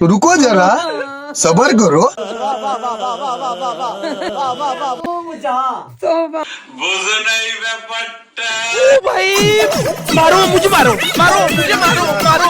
रुको जरा सबर करो। বুঝো নাই ব্যাপারটা। भाई मारो मुझे, मारो मारो मुझे, मारो मारो।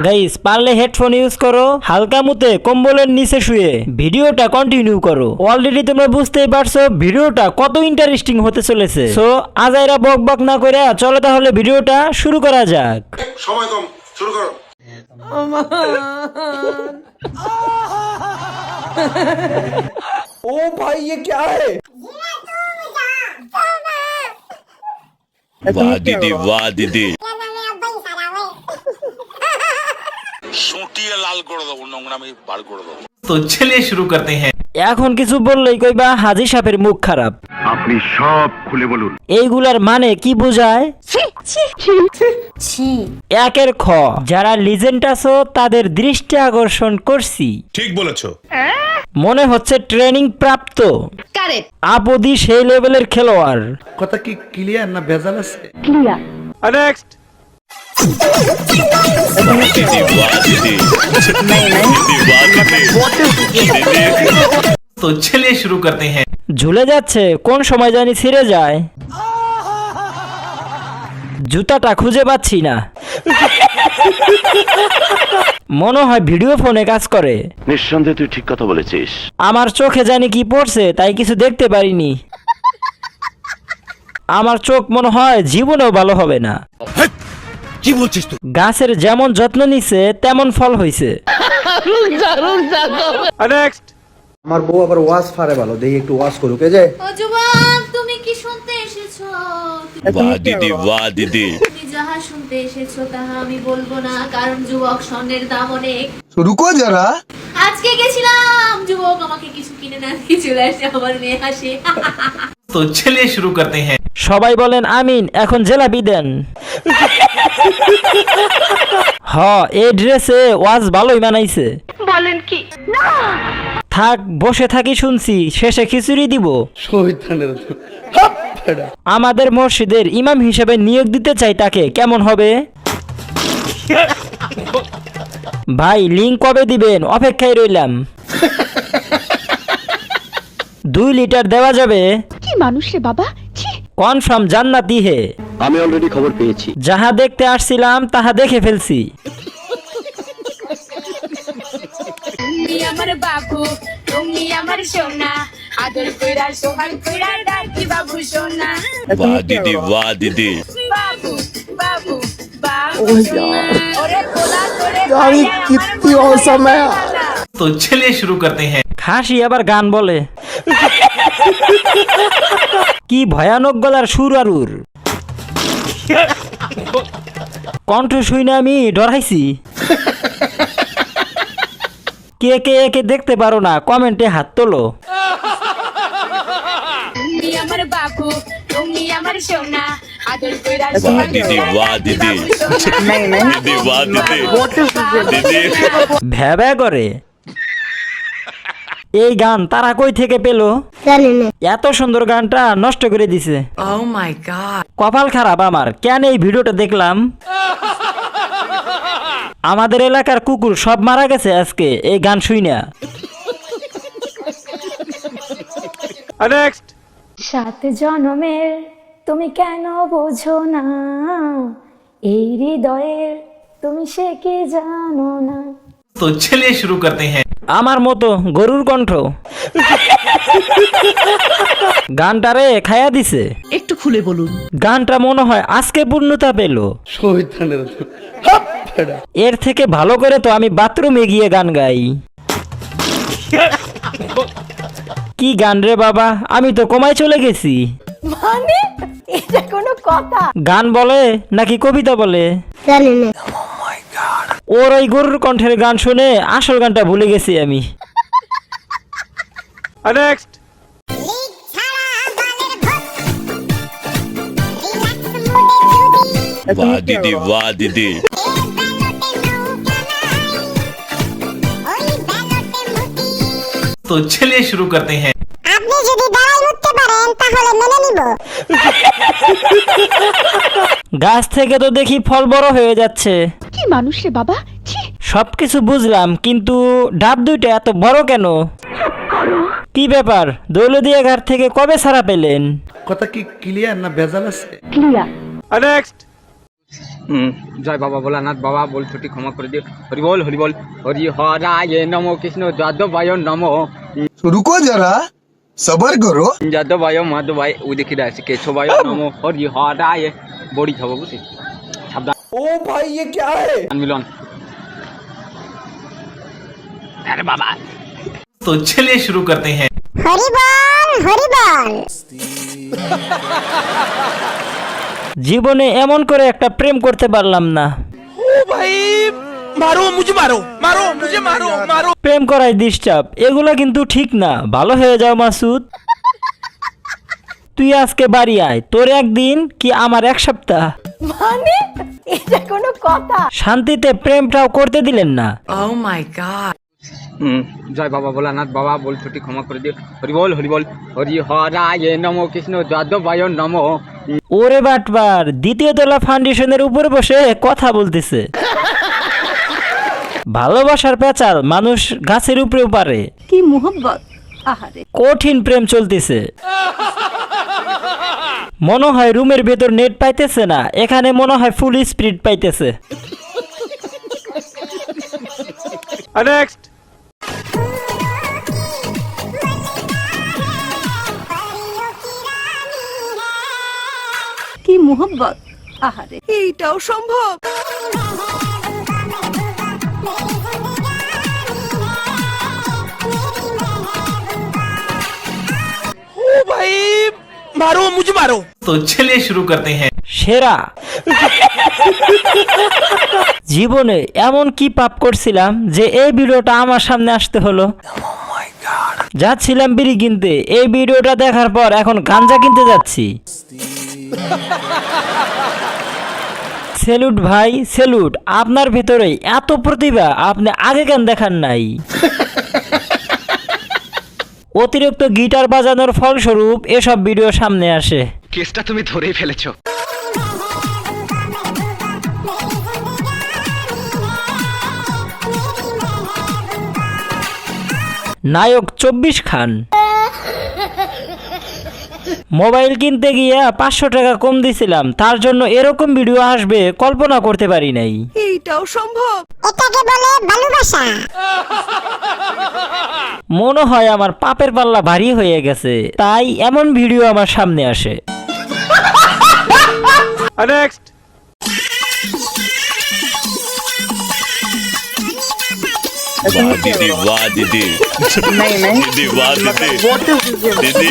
গাইস পারলে হেডফোন ইউজ করো, হালকা মুতে কম্বলের নিচে শুয়ে ভিডিওটা কন্টিনিউ করো। অলরেডি তোমরা বুঝতেই পারছো ভিডিওটা কত ইন্টারেস্টিং হতে চলেছে। সো আজাইরা বক বক না করে চলো তাহলে ভিডিওটা শুরু করা যাক। সময় কম, শুরু করো। ओ भाई ये क्या है? वाह दीदी, वाह दीदी। সুটিয়ে লাল করে দেবো, নোংরামি বার করে দেবো। तो चलिए शुरू करते हैं। এখন কিছু বললেই কইবা হাজি সাপের মুখ খারাপ। আপনি সব খুলে বলুন। এইগুলার মানে কি বোঝায়? একের খ, যারা লিজেন্ড আছো তাদের দৃষ্টি আকর্ষণ করছি। ঠিক বলেছো। মনে হচ্ছে ট্রেনিং প্রাপ্ত আপদি সেই লেভেলের খেলোয়াড়। কথা কি ক্লিয়ার না ভেজাল আছে? नेक्स्ट। दीदी वाह दीदी, दीदी वाह दीदी। तो चलिए शुरू करते हैं। ঝুলে যাচ্ছে, কোন সময় জানি ছিঁড়ে যায়। জুতাটা খুঁজে পাচ্ছি না। মনে হয় ভিডিও ফোনে কাজ করে। নিঃসন্দেহে তুই ঠিক কথা বলেছিস। আমার চোখে জানি কি পড়ছে তাই কিছু দেখতে পারিনি। আমার চোখ মনে হয় জীবনেও ভালো হবে না। কি বলছিস তুই? গাছের যেমন যত্ন নিছে তেমন ফল হইছে। नेक्स्ट। আমার বউ আবার ওয়াজ ফারে ভালো, দেখি একটু ওয়াজ করুক। এই যে ও যুবক, তুমি কি শুনতে এসেছো? वाह दीदी, वाह दीदी। তুমি যাহা শুনতে এসেছো তাহা আমি বলবো না, কারণ যুবক স্বর্ণের দাম অনেক। रुको जरा আজকে গেছিলাম, যুবক আমাকে কিছু কিনে না দিয়ে চলে আসে, আমার মেয়ে হাসে। तो चलिए शुरू करते हैं। সবাই বলেন আমিন। এখন জেলাপি দেন। হ, এই ড্রেসে ওয়াজ ভালোই মানাইছে। বলেন কি? থাক, বসে থাকি শুনছি, শেষে খিচুড়ি দিব। শহীদানের আমাদের মসজিদের ইমাম হিসেবে নিয়োগ দিতে চাই তাকে, কেমন হবে? ভাই লিংক কবে দিবেন? অপেক্ষায় রইলাম। 2 লিটার দেওয়া যাবে? কি মানুষ রে বাবা, ছি। কনফার্ম জান্নাতি হে। আমি অলরেডি খবর পেয়েছি। যাহা দেখতে আসছিলাম তাহা দেখে ফেলছি। তুমি আমার বাবু, তুমি আমার সোনা, আদর কইরা সোহাগ কইরা ডাকি বাবু সোনা। वाह दीदी, वाह दीदी। বাবু বাবু বাবু ওরে কোলা করে কিত্তি অসম है। तो चलिए शुरू करते हैं। খাসি আবার গান বলে। কি ভয়ানক গলার সুর আরুর। কণ্ঠ শুনে আমি ডরাইছি। কে কে একে দেখতে পারো না কমেন্টে হাত তোলো। তুমি আমার বাবু, তুমি আমার সোনা, আদর কইরা वाह সোহাগ दीदी, কইরা वाह ডাকি दीदी। বাবু সোনা। दीदी वाह दीदी, दीदी। ভ্যাবা করে। এই গান তারা কই থেকে পেলো? এত সুন্দর গানটা নষ্ট করে দিছে। কপাল খারাপ আমার, কেন এই ভিডিওটা দেখলাম? আমাদের এলাকার কুকুর সব মারা গেছে আজকে এই গান শুইনা। नेक्स्ट। 7 জনমের তুমি কেন বোঝো না, এই হৃদয়ের তুমি সে কি জানো না। तो चलिए शुरू करते हैं। আমার মতো গরুর কণ্ঠ। গানটারে খায়া দিছে। একটু খুলে বলুন। গানটা মনে হয় আজকে পূর্ণতা পেল। শহীদানের এর থেকে ভালো করে তো আমি বাথরুমে গিয়ে গান গাই। কি গান রে বাবা, আমি তো কমায় চলে গেছি। মানে এটা কোনো কথা? গান বলে নাকি কবিতা বলে? ওর ওই গরুর কণ্ঠের গান শুনে আসল গানটা ভুলে গেছি আমি। नेक्स्ट। वाह दीदी, वाह दीदी। तो चलिए शुरू करते हैं। আপনি যদি দাঁড়াই উঠতে পারেন তাহলে মেনে নিব। গাছ থেকে তো দেখি ফল বড় হয়ে যাচ্ছে। কি মানুষ রে বাবা, ছি। সবকিছু বুঝলাম, কিন্তু ডাব দুইটা এত বড় কেন? কি ব্যাপার, দৌলদিয়া ঘাট থেকে কবে ছাড়া পেলেন? কথা কি ক্লিয়ার না ভেজাল আছে? नेक्स्ट জয় বাবা ভোলানাথ, বাবা বল ছুটি ক্ষমা করে দিও। হরি বল হরি বল, হরি হরায় নমো, কৃষ্ণ যাদবায় নমো, रुको जरा सबर करो। যাদবায় মাধবায় উদিকি রাশি কেশবায় নমো, হরি হরায়। বড়ি খাবো বুঝি, সাবধান। ओ भाई ये क्या है? মিলন। আরে বাবা, तो चलिए शुरू करते हैं। জীবনে এমন করে একটা প্রেম করতে পারলাম না। ओ भाई मारो मुझे, मारो मारो मुझे, मारो मारो। প্রেম করাই ডিস্টার্ব, এগুলা কিন্তু ঠিক না। ভালো হয়ে যাও মাসুদ। তুই আজকে বাড়ি আয়, তোর একদিন কি আমার এক সপ্তাহ। মানে এটা কোনো কথা? শান্তিতে প্রেমটাও করতে দিলেন না। জয় বাবা ভোলানাথ, বাবা বল ছুটি ক্ষমা করে দিও। হরি বল হরি বল, হরি হরায় নমো, কৃষ্ণ যাদবায় নমো। ওরে বাটবার, দ্বিতীয় তলা ফাউন্ডেশনের উপরে বসে কথা বলতেছে। ভালোবাসার পেঁচাল মানুষ গাছের উপরেও পারে। কি মোহব্বত, আহারে। কঠিন প্রেম চলতেছে। মনে হয় রুমের ভেতর নেট পাইতেছে না, এখানে মনে হয় ফুল স্পিড পাইতেছে। नेक्स्ट কি মোহব্বত, আহারে। এইটাও সম্ভব? ओ भाई मारो मुझे, मारो। तो चलिए शुरू करते हैं। সেরা। জীবনে এমন কি পাপ করছিলাম যে এই ভিডিওটা আমার সামনে আসতে হলো? যাচ্ছিলাম বিড়ি কিনতে, এই ভিডিওটা দেখার পর এখন গাঞ্জা কিনতে যাচ্ছি। স্যালুট ভাই স্যালুট, আপনার ভিতরে এত প্রতিভা আপনি আগে কেন দেখান নাই? অতিরিক্ত গিটার বাজানোর ফলস্বরূপ এসব ভিডিও সামনে আসে। কেসটা তুমি ধরেই ফেলেছো। নায়ক 24 খান। মোবাইল কিনতে গিয়ে 500 টাকা কম দিছিলাম, তার জন্য এরকম ভিডিও আসবে কল্পনা করতে পারি নাই। এইটাও সম্ভব? মনে হয় আমার পাপের পাল্লা ভারী হয়ে গেছে, তাই এমন ভিডিও আমার সামনে আসে। नेक्स्ट वाह दीदी, वाह दीदी, दीदी वाह दीदी, दीदी।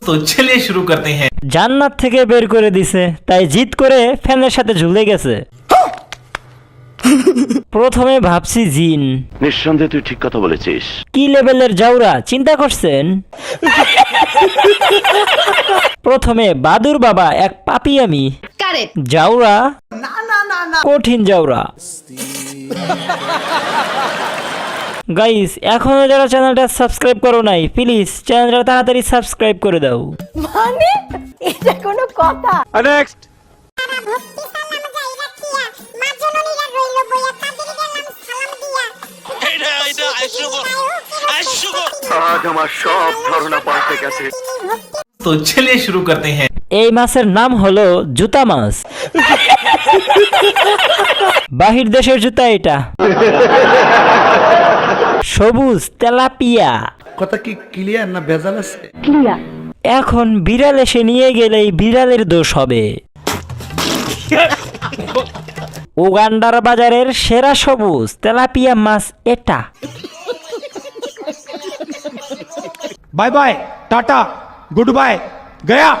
तो चलिए शुरू करते हैं। জান্নাত থেকে বের করে দিছে, তাই জিদ করে ফ্যানের সাথে ঝুলে গেছে। প্রথমে ভাবছি জিন, নিঃসন্দেহে তুই ঠিক কথা বলেছিস। কি লেভেলের জাউরা চিন্তা করছেন? প্রথমে বাদুর বাবা এক পাপি, আমি জাউরা, কঠিন জাউরা। গাইস, এখনো যারা চ্যানেলটা সাবস্ক্রাইব করো নাই, প্লিজ চ্যানেলটা তাড়াতাড়ি সাবস্ক্রাইব করে দাও। মানে এটা কোনো কথা? नेक्स्ट আজ আমার সব ধারণা পাল্টে গেছে। तो चलिए शुरू करते हैं। এই মাছের নাম হলো জুতা মাছ। বাহির দেশের জুতা এটা। সবুজ তেলাপিয়া। কথা কি ক্লিয়ার না ভেজাল আছে? এখন বিড়াল এসে নিয়ে গেলেই বিড়ালের দোষ হবে। উগান্ডার বাজারের সেরা সবুজ তেলাপিয়া মাছ এটা। Bye bye tata goodbye गया।